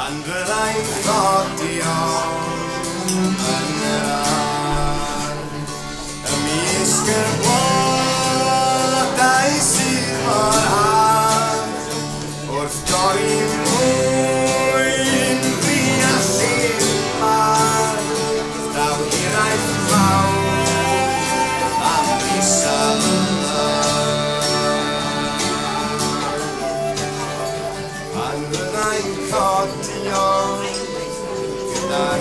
Pan fyddai'n codi o'n yr ar ymysg y blodau sydd mor haf wrth dorri mwyn ddeallu'r mar daw hiraeth mawr am ddisal pan fyddai'n codi o'n gyda'r